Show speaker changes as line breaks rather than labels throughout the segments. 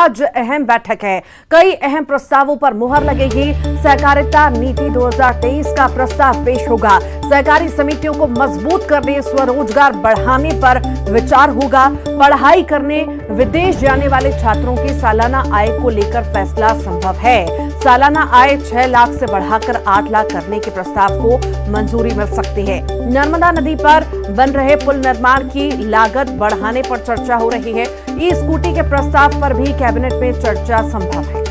आज अहम बैठक है। कई अहम प्रस्तावों पर मुहर लगेगी। सहकारिता नीति 2023 का प्रस्ताव पेश होगा। सहकारी समितियों को मजबूत करने, स्वरोजगार बढ़ाने पर विचार होगा। पढ़ाई करने विदेश जाने वाले छात्रों की सालाना आय को लेकर फैसला संभव है। सालाना आय 6 लाख से बढ़ाकर 8 लाख करने के प्रस्ताव को मंजूरी मिल सकती है। नर्मदा नदी पर बन रहे पुल निर्माण की लागत बढ़ाने पर चर्चा हो रही है। ई स्कूटी के प्रस्ताव पर भी कैबिनेट में चर्चा संभव है।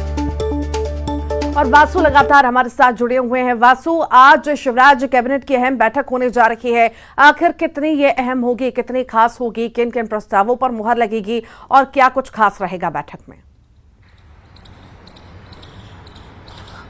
और वासु लगातार हमारे साथ जुड़े हुए हैं। वासु, आज शिवराज कैबिनेट की अहम बैठक होने जा रही है। आखिर कितनी ये अहम होगी, कितनी खास होगी, किन किन प्रस्तावों पर मुहर लगेगी और क्या कुछ खास रहेगा बैठक में?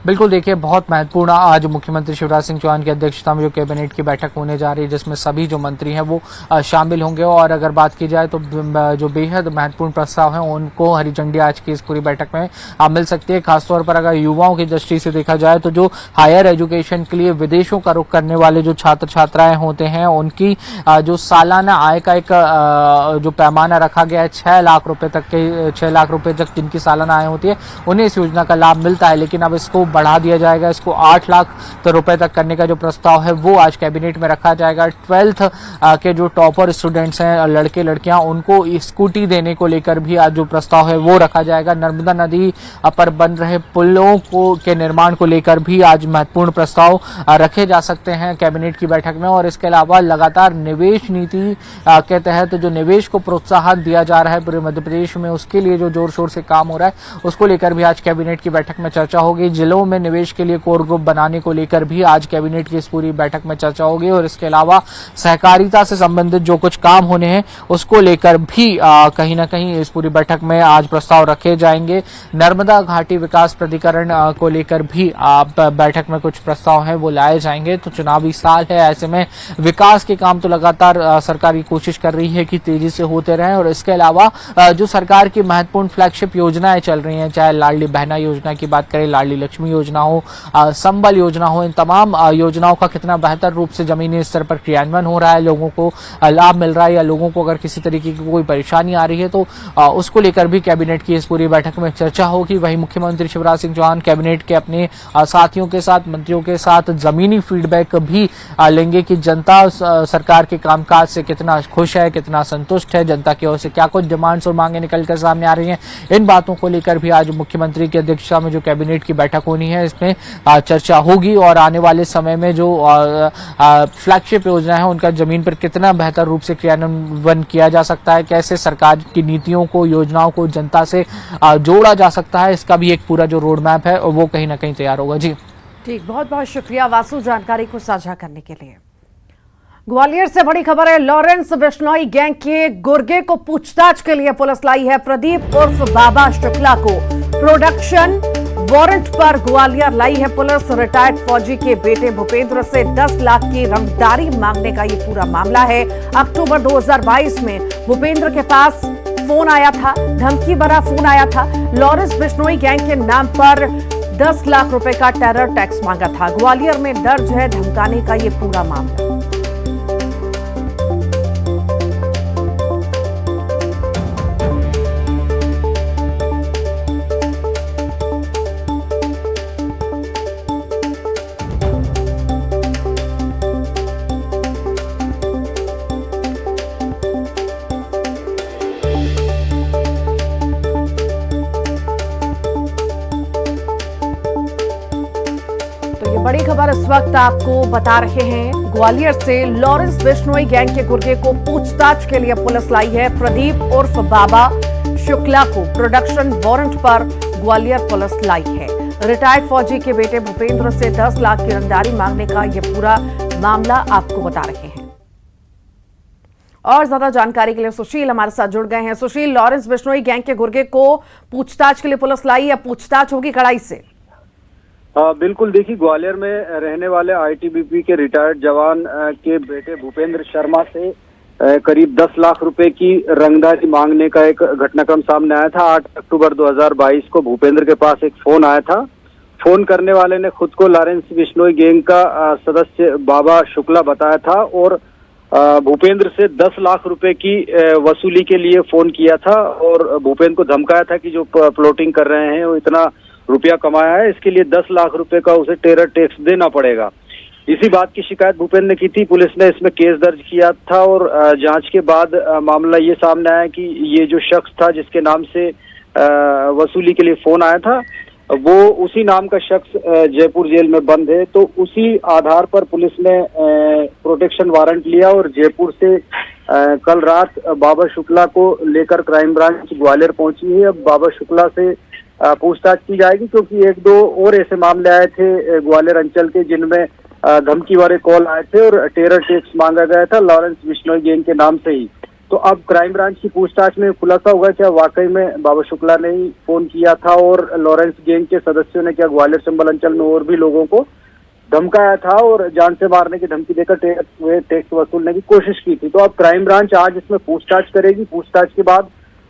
बिल्कुल, देखिए, बहुत महत्वपूर्ण आज मुख्यमंत्री शिवराज सिंह चौहान की अध्यक्षता में जो कैबिनेट की बैठक होने जा रही है, जिसमें सभी जो मंत्री हैं वो शामिल होंगे। और अगर बात की जाए तो जो बेहद महत्वपूर्ण प्रस्ताव हैं उनको हरी झंडी आज की इस पूरी बैठक में मिल सकती है। खासतौर पर अगर युवाओं की दृष्टि से देखा जाए तो जो हायर एजुकेशन के लिए विदेशों का रुख करने वाले जो छात्र छात्राएं होते हैं, उनकी जो सालाना आय का एक जो पैमाना रखा गया है 6 लाख रुपए तक के, 6 लाख रुपए तक जिनकी सालाना आय होती है उन्हें इस योजना का लाभ मिलता है। लेकिन अब इसको बढ़ा दिया जाएगा, इसको 8 लाख रुपए तक करने का जो प्रस्ताव है वो आज कैबिनेट में रखा जाएगा। 12th के जो टॉपर स्टूडेंट्स हैं, लड़के लड़कियां, उनको स्कूटी देने को लेकर भी आज जो प्रस्ताव है वो रखा जाएगा। नर्मदा नदी पर बन रहे पुलों के निर्माण को लेकर भी आज महत्वपूर्ण प्रस्ताव रखे जा सकते हैं कैबिनेट की बैठक में। और इसके अलावा लगातार निवेश नीति के तहत जो निवेश को प्रोत्साहन दिया जा रहा है पूरे मध्य प्रदेश में, उसके लिए जो जोर शोर से काम हो रहा है उसको लेकर भी आज कैबिनेट की बैठक में चर्चा होगी। जिलों में निवेश के लिए कोर ग्रुप बनाने को लेकर भी आज कैबिनेट की इस पूरी बैठक में चर्चा होगी। और इसके अलावा सहकारिता से संबंधित जो कुछ काम होने हैं उसको लेकर भी कहीं ना कहीं इस पूरी बैठक में आज प्रस्ताव रखे जाएंगे। नर्मदा घाटी विकास प्राधिकरण को लेकर भी बैठक में कुछ प्रस्ताव हैं वो लाए जाएंगे। तो चुनावी साल है, ऐसे में विकास के काम तो लगातार सरकार की कोशिश कर रही है कि तेजी से होते रहें। और इसके अलावा जो सरकार की महत्वपूर्ण फ्लैगशिप योजनाएं चल रही हैं, चाहे लाडली बहना योजना की बात करें, लाडली लक्ष्मी योजना हो, संबल योजना हो, इन तमाम योजनाओं का कितना बेहतर रूप से जमीनी स्तर पर क्रियान्वयन हो रहा है, लोगों को लाभ मिल रहा है, या लोगों को अगर किसी तरीके की कोई परेशानी आ रही है तो उसको लेकर भी कैबिनेट की इस पूरी बैठक में चर्चा होगी। वहीं मुख्यमंत्री शिवराज सिंह चौहान कैबिनेट के अपने साथियों के साथ, मंत्रियों के साथ जमीनी फीडबैक भी लेंगे कि जनता सरकार के कामकाज से कितना खुश है, कितना संतुष्ट है, जनता की ओर से क्या कुछ डिमांड्स और मांगे निकलकर सामने आ रही हैं। इन बातों को लेकर भी आज मुख्यमंत्री की अध्यक्षता में जो कैबिनेट की बैठक होनी है इसमें चर्चा होगी। और आने वाले समय में जो फ्लैगशिप योजना है उनका जमीन पर कितना बेहतर रूप से क्रियान्वयन किया जा सकता है, कैसे सरकार की नीतियों को, योजनाओं को जनता से जोड़ा जा सकता है, इसका भी एक पूरा जो रोड मैप है वो कहीं ना कहीं तैयार होगा। जी
ठीक, बहुत बहुत शुक्रिया वासु जानकारी को साझा करने के लिए। ग्वालियर से बड़ी खबर है। लॉरेंस बिश्नोई गैंग के गुर्गे को पूछताछ के लिए पुलिस लाई है। प्रदीप उर्फ बाबा शुक्ला को प्रोडक्शन वारंट पर ग्वालियर लाई है पुलिस। रिटायर्ड फौजी के बेटे भूपेंद्र से 10 लाख की रंगदारी मांगने का ये पूरा मामला है। अक्टूबर 2022 में भूपेंद्र के पास फोन आया था, धमकी भरा फोन आया था। लॉरेंस बिश्नोई गैंग के नाम पर 10 लाख रुपए का टेरर टैक्स मांगा था। ग्वालियर में दर्ज है धमकाने का ये पूरा मामला। बड़ी खबर इस वक्त आपको बता रहे हैं। ग्वालियर से लॉरेंस बिश्नोई गैंग के गुर्गे को पूछताछ के लिए पुलिस लाई है। प्रदीप उर्फ बाबा शुक्ला को प्रोडक्शन वारंट पर ग्वालियर पुलिस लाई है। रिटायर्ड फौजी के बेटे भूपेंद्र से 10 लाख की रंगदारी मांगने का यह पूरा मामला आपको बता रहे हैं। और ज्यादा जानकारी के लिए सुशील हमारे साथ जुड़ गए हैं। सुशील, लॉरेंस बिश्नोई गैंग के गुर्गे को पूछताछ के लिए पुलिस लाई है, पूछताछ होगी कड़ाई से?
बिल्कुल, देखिए, ग्वालियर में रहने वाले आईटीबीपी के रिटायर्ड जवान के बेटे भूपेंद्र शर्मा से करीब 10 लाख रुपए की रंगदारी मांगने का एक घटनाक्रम सामने आया था। 8 अक्टूबर 2022 को भूपेंद्र के पास एक फोन आया था। फोन करने वाले ने खुद को लॉरेंस बिश्नोई गैंग का सदस्य बाबा शुक्ला बताया था और भूपेंद्र से 10 लाख रुपए की वसूली के लिए फोन किया था और भूपेंद्र को धमकाया था कि जो प्लॉटिंग कर रहे हैं वो इतना रुपया कमाया है, इसके लिए 10 लाख रुपए का उसे टेरर टैक्स देना पड़ेगा। इसी बात की शिकायत भूपेंद्र ने की थी। पुलिस ने इसमें केस दर्ज किया था और जांच के बाद मामला ये सामने आया कि ये जो शख्स था जिसके नाम से वसूली के लिए फोन आया था, वो उसी नाम का शख्स जयपुर जेल में बंद है। तो उसी आधार पर पुलिस ने प्रोटेक्शन वारंट लिया और जयपुर से कल रात बाबा शुक्ला को लेकर क्राइम ब्रांच ग्वालियर पहुंची है। अब बाबा शुक्ला से पूछताछ की जाएगी, क्योंकि एक दो और ऐसे मामले आए थे ग्वालियर अंचल के जिनमें धमकी वाले कॉल आए थे और टेरर टैक्स मांगा गया था लॉरेंस बिश्नोई गैंग के नाम से ही। तो अब क्राइम ब्रांच की पूछताछ में खुलासा होगा क्या वाकई में बाबा शुक्ला ने ही फोन किया था और लॉरेंस गैंग के सदस्यों ने क्या ग्वालियर चंबल अंचल में और भी लोगों को धमकाया था और जान से मारने की धमकी देकर टैक्स वसूलने की कोशिश की थी। तो अब क्राइम ब्रांच आज इसमें पूछताछ करेगी। पूछताछ के बाद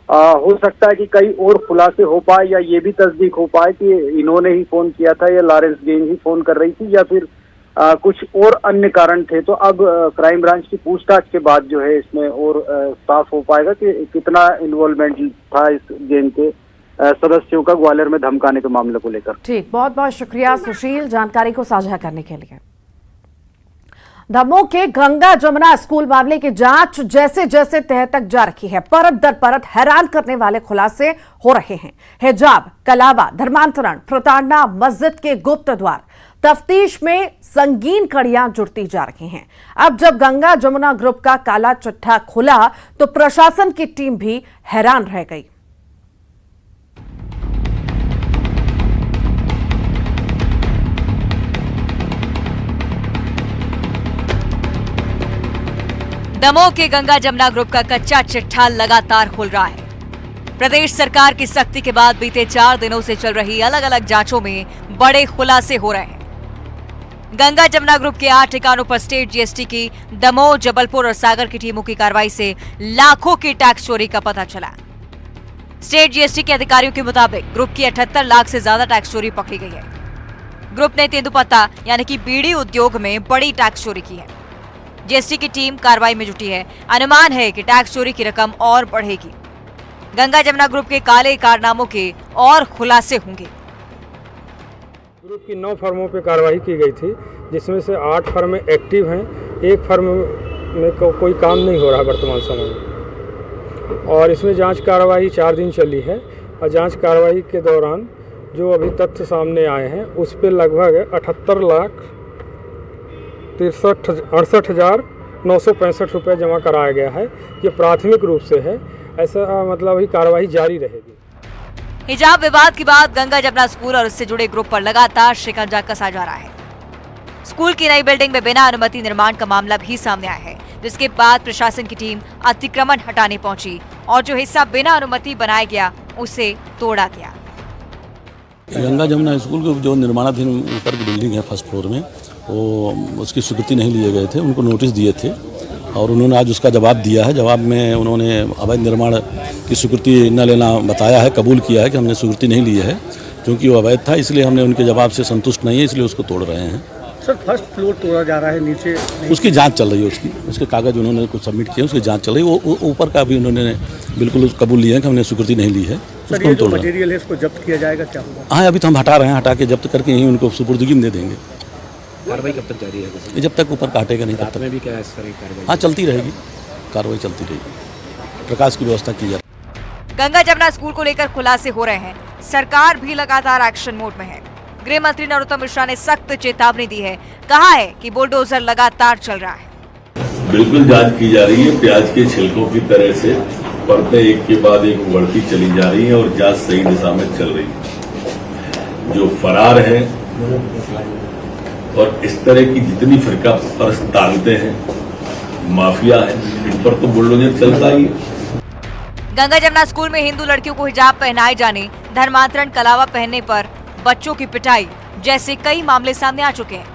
हो सकता है कि कई और खुलासे हो पाए या ये भी तस्दीक हो पाए कि इन्होंने ही फोन किया था या लॉरेंस गैंग ही फोन कर रही थी या फिर कुछ और अन्य कारण थे। तो अब क्राइम ब्रांच की पूछताछ के बाद जो है इसमें और साफ हो पाएगा कि कितना इन्वॉल्वमेंट था इस गैंग के सदस्यों का ग्वालियर में धमकाने के मामले को लेकर।
ठीक, बहुत बहुत शुक्रिया सुशील जानकारी को साझा करने के लिए। दमोह के गंगा जमुना स्कूल मामले की जांच जैसे जैसे तह तक जा रही है, परत दर परत हैरान करने वाले खुलासे हो रहे हैं। हिजाब, कलावा, धर्मांतरण, प्रताड़ना, मस्जिद के गुप्त द्वार, तफ्तीश में संगीन कड़ियां जुड़ती जा रही हैं। अब जब गंगा जमुना ग्रुप का काला चिट्ठा खुला तो प्रशासन की टीम भी हैरान रह गई।
दमोह के गंगा जमुना ग्रुप का कच्चा चिट्ठा लगातार खुल रहा है। प्रदेश सरकार की सख्ती के बाद बीते 4 दिनों से चल रही अलग अलग जांचों में बड़े खुलासे हो रहे हैं। गंगा जमुना ग्रुप के 8 ठिकानों पर स्टेट जीएसटी की दमोह, जबलपुर और सागर की टीमों की कार्रवाई से लाखों की टैक्स चोरी का पता चला। स्टेट जीएसटी के अधिकारियों के मुताबिक ग्रुप की 78 लाख से ज्यादा टैक्स चोरी पकड़ी गई है। ग्रुप ने तेंदुपत्ता यानी कि बीड़ी उद्योग में बड़ी टैक्स चोरी की है। जीएसटी की टीम कार्रवाई में जुटी है। अनुमान है कि टैक्स चोरी की रकम और बढ़ेगी। गंगा जमुना ग्रुप के काले कारनामों के और खुलासे होंगे।
ग्रुप की 9 फर्मों पर कार्रवाई की गई थी, जिसमें से 8 फर्में एक्टिव हैं, एक फर्म में कोई काम नहीं हो रहा वर्तमान समय में। और इसमें जांच कार्रवाई 4 दिन चली है और जांच कार्रवाई के दौरान जो अभी तथ्य सामने आए हैं उस पर लगभग 78,68,965 रुपये जमा कराया गया है। ये प्राथमिक रूप से है, ऐसा मतलब ही कार्रवाई जारी रहेगी।
हिजाब विवाद के बाद गंगा जमुना स्कूल और उससे जुड़े ग्रुप पर लगातार शिकंजा कसा जा रहा है। स्कूल की नई बिल्डिंग में बिना अनुमति निर्माण का मामला भी सामने आया है, जिसके बाद प्रशासन की टीम अतिक्रमण हटाने पहुंची और जो हिस्सा बिना अनुमति बनाया गया उसे तोड़ा गया।
गंगा जमुना स्कूल के जो निर्माणाधीन ऊपर की बिल्डिंग है फर्स्ट फ्लोर में, वो उसकी स्वीकृति नहीं लिए गए थे, उनको नोटिस दिए थे और उन्होंने आज उसका जवाब दिया है। जवाब में उन्होंने अवैध निर्माण की स्वीकृति न लेना बताया है, कबूल किया है कि हमने स्वीकृति नहीं ली है क्योंकि वो अवैध था, इसलिए हमने उनके जवाब से संतुष्ट नहीं है, इसलिए उसको तोड़ रहे हैं।
सर, फर्स्ट फ्लोर तोड़ा जा रहा है, नीचे
उसकी जांच चल रही है। उसके कागज उन्होंने कुछ सबमिट किए, उसकी जांच चल रही है। वो ऊपर का भी उन्होंने बिल्कुल कबूल लिया है कि हमने स्वीकृति नहीं ली है।
सर, ये जो मटेरियल है इसको जब्त किया जाएगा, क्या होगा?
हाँ, अभी तो हम हटा रहे हैं, हटा के जब्त करके यहीं उनको सुपुर्दगी में दे देंगे।
कार्रवाई कब तक जारी है?
जब तक ऊपर काटेगा नहीं तब तक।
में भी क्या इस तरह की कार्रवाई?
हाँ, चलती रहेगी, कार्रवाई चलती रहेगी। प्रकाश की व्यवस्था की जाए।
गंगा जमुना स्कूल को लेकर खुलासे हो रहे हैं। सरकार भी लगातार एक्शन मोड में है। गृह मंत्री नरोत्तम मिश्रा ने सख्त चेतावनी दी है। कहा है कि बुलडोजर लगातार चल रहा है।
बिल्कुल जांच की जा रही है, प्याज के छिलकों की तरह से परतें एक के बाद एक उभरती चली जा रही है और जांच सही दिशा में चल रही है। जो फरार है और इस तरह की जितनी फिरका परस्त ताकतें हैं, माफिया है, इन पर तो बुलडोजर चलता ही है।
गंगा जमुना स्कूल में हिंदू लड़कियों को हिजाब पहनाए जाने, धर्मांतरण, कलावा पहनने पर बच्चों की पिटाई जैसे कई मामले सामने आ चुके हैं।